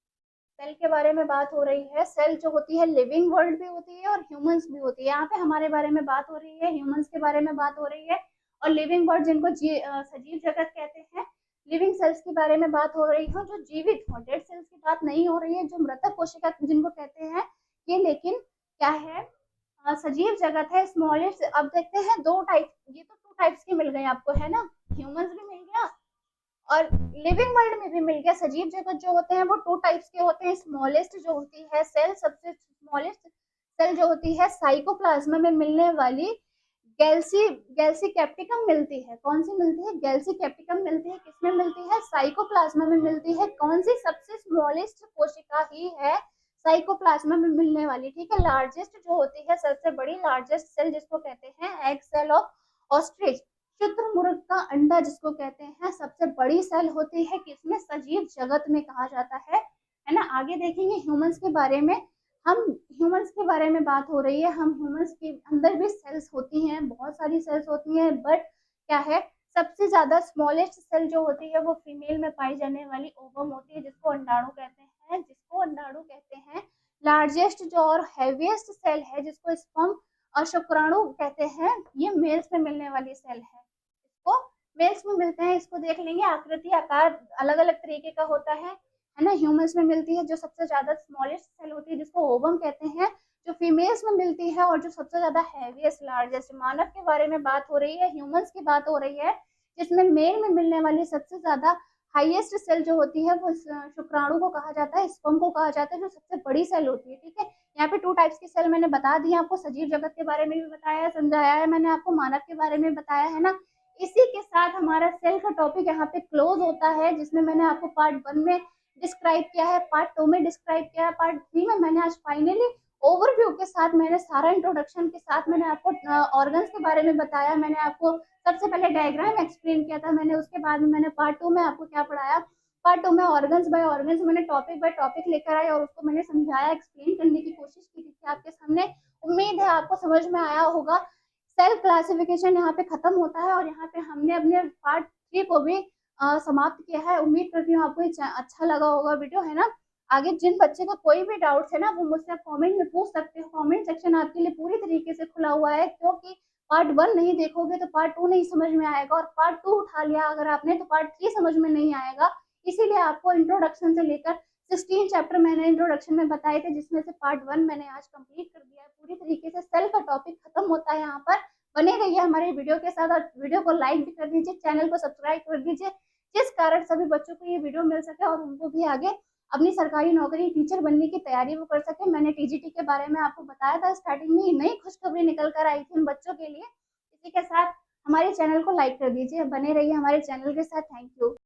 सेल के बारे में बात हो रही है। सेल जो होती है लिविंग वर्ल्ड भी होती है और ह्यूमंस भी होती है। यहाँ पे हमारे बारे में बात हो रही है, ह्यूमंस के बारे में बात हो रही है, और लिविंग वर्ल्ड जिनको सजीव जगत कहते हैं, लिविंग सेल्स के बारे में बात हो रही है, जो जीवित हो, डेड सेल्स की बात नहीं हो रही है, जो मृतक कोशिका जिनको कहते हैं ये। लेकिन क्या है, सजीव जगत है, स्मॉलेस्ट। अब देखते हैं दो टाइप, ये तो टू टाइप्स की मिल गई आपको, है ना, ह्यूमंस भी मिल गया और लिविंग वर्ल्ड में भी मिल गया। सजीव जगत जो होते हैं वो टू टाइप्स के होते हैं। स्मॉलेस्ट जो होती है सेल, सबसे स्मॉलेस्ट सेल जो होती है, साइकोप्लाज्मा में मिलने वाली गैल्सी गैल्सी कैप्टिकम मिलती है। कौन सी मिलती है, गैल्सी कैप्टिकम मिलती है। किसमें मिलती है, साइकोप्लाज्मा में मिलती है। कौन सी, सबसे स्मॉलेस्ट कोशिका ही है साइकोप्लाज्मा में मिलने वाली, ठीक है। लार्जेस्ट जो होती है, सबसे बड़ी लार्जेस्ट सेल जिसको कहते हैं एग सेल ऑफ ऑस्ट्रिच, शुतुरमुर्ग का अंडा जिसको कहते हैं, सबसे बड़ी सेल होती है, किसमें, सजीव जगत में कहा जाता है ना। आगे देखेंगे ह्यूमंस के बारे में। हम ह्यूमंस के बारे में बात हो रही है, हम ह्यूमंस के अंदर भी सेल्स होती हैं, बहुत सारी सेल्स होती हैं, बट क्या है, सबसे ज्यादा स्मॉलेस्ट सेल जो होती है वो फीमेल में पाई जाने वाली ओवम होती है, जिसको अंडाणु कहते हैं, जिसको अंडाणु कहते हैं। लार्जेस्ट जो और हैवीएस्ट सेल है जिसको स्पर्म और शुक्राणु कहते हैं, ये मेल्स में मिलने वाली सेल है, इसको मेल्स में मिलते हैं। इसको देख लेंगे, आकृति आकार अलग अलग तरीके का होता है ना। ह्यूमंस में मिलती है जो सबसे ज्यादा स्मॉलेस्ट सेल होती है, जिसको ओवम कहते हैं, जो फीमेल्स में मिलती है, और जो सबसे ज्यादा हैवीएस्ट लार्जेस्ट। मानव के बारे में बात हो रही है, ह्यूमंस की बात हो रही है, जिसमें मेल में मिलने वाली सबसे ज्यादा हाईएस्ट सेल जो होती है वो शुक्राणु को कहा जाता है, स्पर्म को कहा जाता है, जो सबसे बड़ी सेल होती है, ठीक है। यहाँ पे टू टाइप्स की सेल मैंने बता दी आपको, सजीव जगत के बारे में भी बताया, समझाया है मैंने आपको, मानव के बारे में बताया है ना। इसी के साथ हमारा सेल का टॉपिक यहाँ पे क्लोज होता है, जिसमें मैंने आपको पार्ट 1 में डिस्क्राइब किया है, पार्ट 2 में डिस्क्राइब किया है, पार्ट 3 में मैंने आज फाइनली ओवरव्यू के साथ, मैंने सारा इंट्रोडक्शन के साथ मैंने आपको ऑर्गन्स के बारे में बताया। मैंने आपको सबसे पहले डायग्राम एक्सप्लेन किया था मैंने, उसके बाद में मैंने पार्ट 2 में आपको क्या पढ़ाया, पार्ट 2 में ऑर्गन्स बाय ऑर्गन्स मैंने टॉपिक बाय टॉपिक लेकर आई और उसको मैंने समझाया, एक्सप्लेन करने की कोशिश की थी आपके सामने। उम्मीद है आपको समझ में आया होगा। सेल क्लासिफिकेशन यहाँ पे खत्म होता है और यहाँ पे हमने अपने पार्ट 3 को भी समाप्त किया है। उम्मीद करती हूँ आपको अच्छा लगा होगा वीडियो, है ना। आगे जिन बच्चे का कोई भी डाउट है ना, वो मुझसे कमेंट में पूछ सकते हो। कमेंट सेक्शन आपके लिए पूरी तरीके से खुला हुआ है, क्योंकि पार्ट 1 नहीं देखोगे तो पार्ट 2 नहीं समझ में आएगा, और पार्ट 2 उठा लिया अगर आपने तो पार्ट 3 समझ में नहीं आएगा। इसीलिए आपको इंट्रोडक्शन से लेकर 16 चैप्टर मैंने इंट्रोडक्शन में बताए थे, जिसमें से पार्ट 1 मैंने आज कंप्लीट कर दिया है पूरी तरीके से। सेल का टॉपिक खत्म होता है यहाँ पर। बने रहिए हमारे वीडियो के साथ और वीडियो को लाइक भी कर दीजिए, चैनल को सब्सक्राइब कर दीजिए, जिस कारण सभी बच्चों को ये वीडियो मिल सके और उनको भी आगे अपनी सरकारी नौकरी टीचर बनने की तैयारी वो कर सके। मैंने टीजीटी के बारे में आपको बताया था स्टार्टिंग में, नई खुशखबरी निकल कर आई थी उन बच्चों के लिए। इसी के साथ हमारे चैनल को लाइक कर दीजिए, बने रहिए हमारे चैनल के साथ। Thank you.